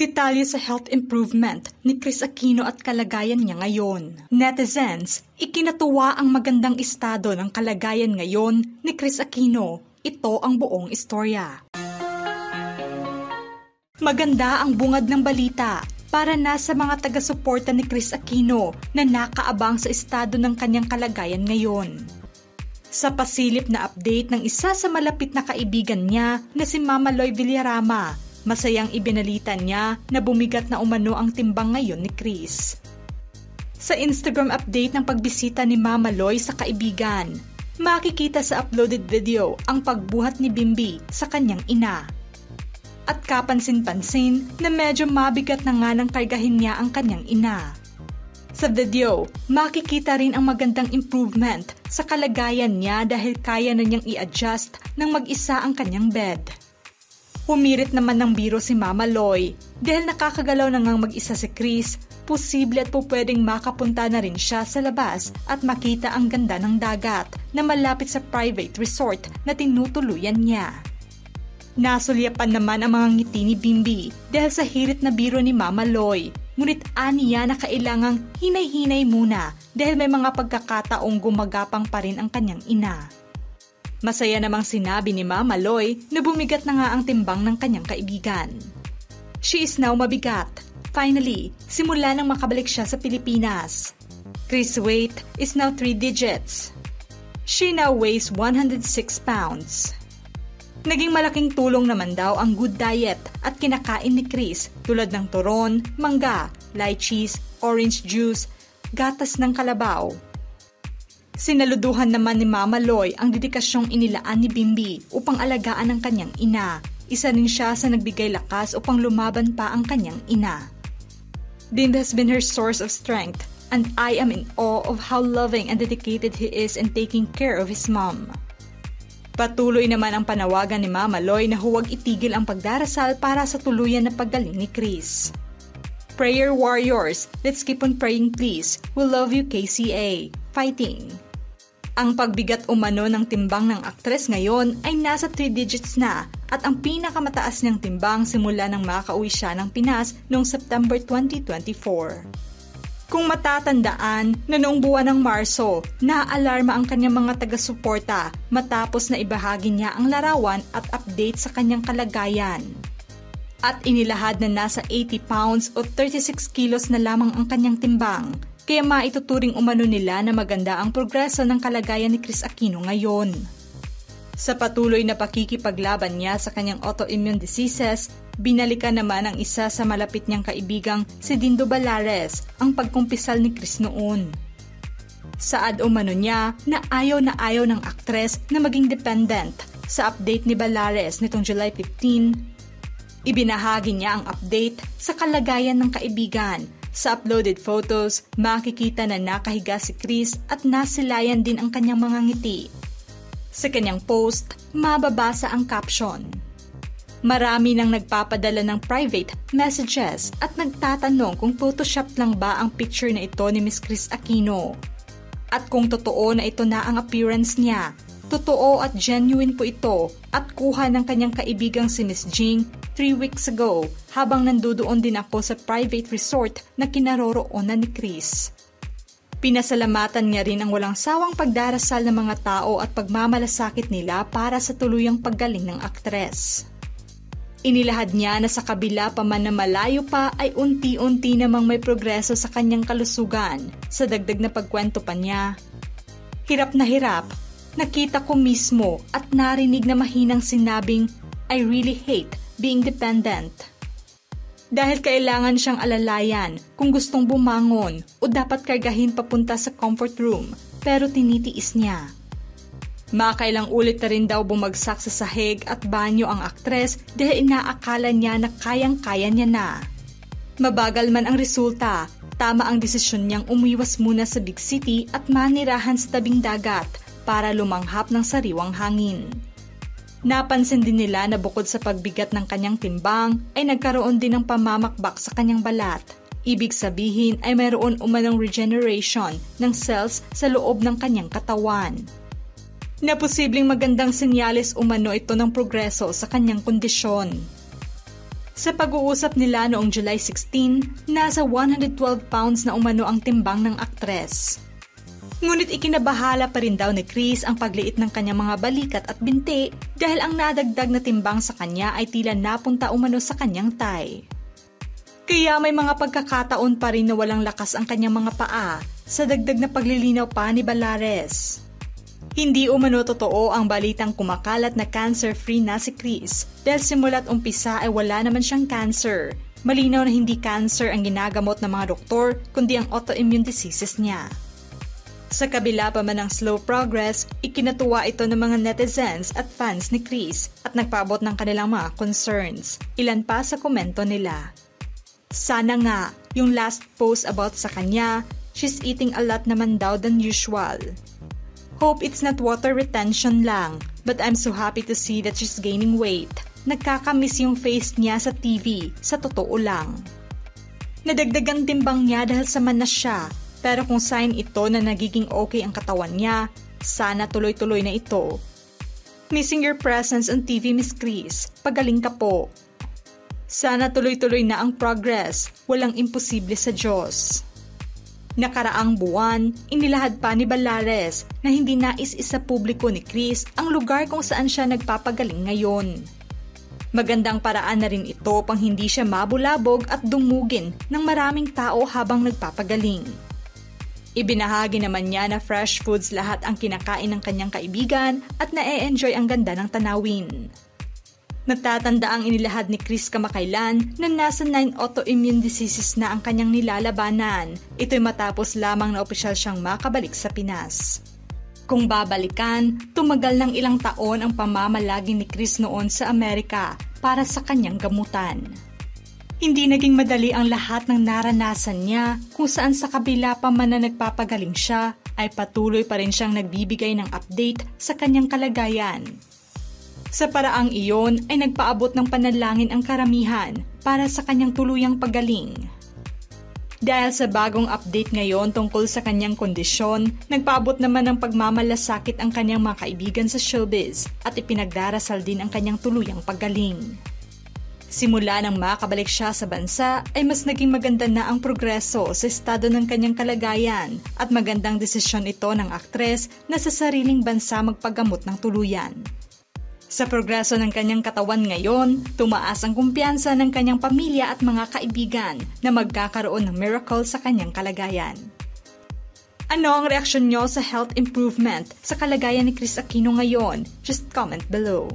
Detalye sa health improvement ni Kris Aquino at kalagayan niya ngayon. Netizens, ikinatuwa ang magandang estado ng kalagayan ngayon ni Kris Aquino. Ito ang buong istorya. Maganda ang bungad ng balita para na sa mga taga-suporta ni Kris Aquino na nakaabang sa estado ng kanyang kalagayan ngayon. Sa pasilip na update ng isa sa malapit na kaibigan niya na si Mama Loy Villarama, masayang ibinalita niya na bumigat na umano ang timbang ngayon ni Kris. Sa Instagram update ng pagbisita ni Mama Loy sa kaibigan, makikita sa uploaded video ang pagbuhat ni Bimbi sa kanyang ina. At kapansin-pansin na medyo mabigat na nga nang kargahin niya ang kanyang ina. Sa video, makikita rin ang magandang improvement sa kalagayan niya dahil kaya na niyang i-adjust ng mag-isa ang kanyang bed. Humirit naman ng biro si Mama Loy dahil nakakagalaw na ngang mag-isa si Kris, posible at pwedeng makapunta na rin siya sa labas at makita ang ganda ng dagat na malapit sa private resort na tinutuluyan niya. Nasulyapan naman ang mga ngiti ni Bimbi dahil sa hirit na biro ni Mama Loy, ngunit aniya na kailangang hinay-hinay muna dahil may mga pagkakataong gumagapang pa rin ang kanyang ina. Masaya namang sinabi ni Mama Loy na bumigat na nga ang timbang ng kanyang kaibigan. She is now mabigat. Finally, simula nang makabalik siya sa Pilipinas. Kris' weight is now 3 digits. She now weighs 106 pounds. Naging malaking tulong naman daw ang good diet at kinakain ni Kris tulad ng turon, mangga, lychees, orange juice, gatas ng kalabaw. Sinaluduhan naman ni Mama Loy ang dedikasyong inilaan ni Bimbi upang alagaan ang kanyang ina. Isa rin siya sa nagbigay lakas upang lumaban pa ang kanyang ina. Bimbi has been her source of strength and I am in awe of how loving and dedicated he is in taking care of his mom. Patuloy naman ang panawagan ni Mama Loy na huwag itigil ang pagdarasal para sa tuluyan na paggaling ni Kris. Prayer warriors, let's keep on praying please. We love you KCA. Fighting. Ang pagbigat umano ng timbang ng aktres ngayon ay nasa 3 digits na at ang pinakamataas niyang timbang simula nang makauwi siya ng Pinas noong September 2024. Kung matatandaan na noong buwan ng Marso, naaalarma ang kanyang mga taga-suporta matapos na ibahagi niya ang larawan at update sa kanyang kalagayan. At inilahad na nasa 80 pounds o 36 kilos na lamang ang kanyang timbang. Kaya maituturing umano nila na maganda ang progreso ng kalagayan ni Kris Aquino ngayon. Sa patuloy na pakikipaglaban niya sa kanyang autoimmune diseases, binalikan naman ang isa sa malapit niyang kaibigang si Dindo Balares ang pagkumpisal ni Kris noon. Saad umano niya na ayaw ng aktres na maging dependent. Sa update ni Balares nitong July 15, ibinahagi niya ang update sa kalagayan ng kaibigan. Sa uploaded photos, makikita na nakahiga si Kris at nasilayan din ang kanyang mga ngiti. Sa kanyang post, mababasa ang caption. Marami nang nagpapadala ng private messages at nagtatanong kung Photoshop lang ba ang picture na ito ni Miss Kris Aquino. At kung totoo na ito na ang appearance niya, totoo at genuine po ito at kuha ng kanyang kaibigang si Miss Jing 3 weeks ago habang nandoon din ako sa private resort na kinaroroonan ni Kris. Pinasalamatan niya rin ang walang sawang pagdarasal ng mga tao at pagmamalasakit nila para sa tuluyang paggaling ng aktres. Inilahad niya na sa kabila pa man na malayo pa ay unti-unti namang may progreso sa kanyang kalusugan. Sa dagdag na pagkwento pa niya, hirap na hirap, nakita ko mismo at narinig na mahinang sinabing, I really hate being dependent. Dahil kailangan siyang alalayan kung gustong bumangon o dapat kargahin papunta sa comfort room, pero tinitiis niya. Makailang ulit na rin daw bumagsak sa sahig at banyo ang aktres dahil inaakala niya na kayang-kaya niya na. Mabagal man ang resulta, tama ang desisyon niyang umiwas muna sa big city at manirahan sa tabing dagat para lumanghap ng sariwang hangin. Napansin din nila na bukod sa pagbigat ng kanyang timbang ay nagkaroon din ng pamamakbak sa kanyang balat. Ibig sabihin ay mayroon umanong regeneration ng cells sa loob ng kanyang katawan. Na posibleng magandang senyales umano ito ng progreso sa kanyang kondisyon. Sa pag-uusap nila noong July 16, nasa 112 pounds na umano ang timbang ng aktres. Ngunit ikinabahala pa rin daw ni Kris ang pagliit ng kanyang mga balikat at binti dahil ang nadagdag na timbang sa kanya ay tila napunta umano sa kanyang thigh. Kaya may mga pagkakataon pa rin na walang lakas ang kanyang mga paa sa dagdag na paglilinaw pa ni Balares. Hindi umano totoo ang balitang kumakalat na cancer-free na si Kris dahil simula't umpisa ay wala naman siyang cancer. Malinaw na hindi cancer ang ginagamot ng mga doktor kundi ang autoimmune diseases niya. Sa kabila pa man ng slow progress, ikinatuwa ito ng mga netizens at fans ni Kris at nagpaabot ng kanilang mga concerns. Ilan pa sa komento nila. Sana nga, yung last post about sa kanya, she's eating a lot naman daw than usual. Hope it's not water retention lang, but I'm so happy to see that she's gaining weight. Nagkakamiss yung face niya sa TV, sa totoo lang. Nadagdagan timbang niya dahil sa manas siya, pero kung sign ito na nagiging okay ang katawan niya, sana tuloy-tuloy na ito. Missing your presence on TV, Miss Kris. Pagaling ka po. Sana tuloy-tuloy na ang progress, walang imposible sa Diyos. Nakaraang buwan, inilahad pa ni Balares na hindi nais isa publiko ni Kris ang lugar kung saan siya nagpapagaling ngayon. Magandang paraan na rin ito pang hindi siya mabulabog at dumugin ng maraming tao habang nagpapagaling. Ibinahagi naman niya na fresh foods lahat ang kinakain ng kanyang kaibigan at na-e-enjoy ang ganda ng tanawin. Natatanda ang inilahad ni Kris kamakailan na nasa 9 autoimmune diseases na ang kanyang nilalabanan. Ito'y matapos lamang na opisyal siyang makabalik sa Pinas. Kung babalikan, tumagal ng ilang taon ang pamamalagi ni Kris noon sa Amerika para sa kanyang gamutan. Hindi naging madali ang lahat ng naranasan niya kung saan sa kabila pa man na nagpapagaling siya ay patuloy pa rin siyang nagbibigay ng update sa kanyang kalagayan. Sa paraang iyon ay nagpaabot ng panalangin ang karamihan para sa kanyang tuluyang paggaling. Dahil sa bagong update ngayon tungkol sa kanyang kondisyon, nagpaabot naman ng pagmamalasakit ang kanyang mga kaibigan sa showbiz at ipinagdarasal din ang kanyang tuluyang paggaling. Simula nang makabalik siya sa bansa ay mas naging maganda na ang progreso sa estado ng kanyang kalagayan at magandang desisyon ito ng aktres na sa sariling bansa magpagamot ng tuluyan. Sa progreso ng kanyang katawan ngayon, tumaas ang kumpiyansa ng kanyang pamilya at mga kaibigan na magkakaroon ng miracle sa kanyang kalagayan. Ano ang reaksyon nyo sa health improvement sa kalagayan ni Kris Aquino ngayon? Just comment below.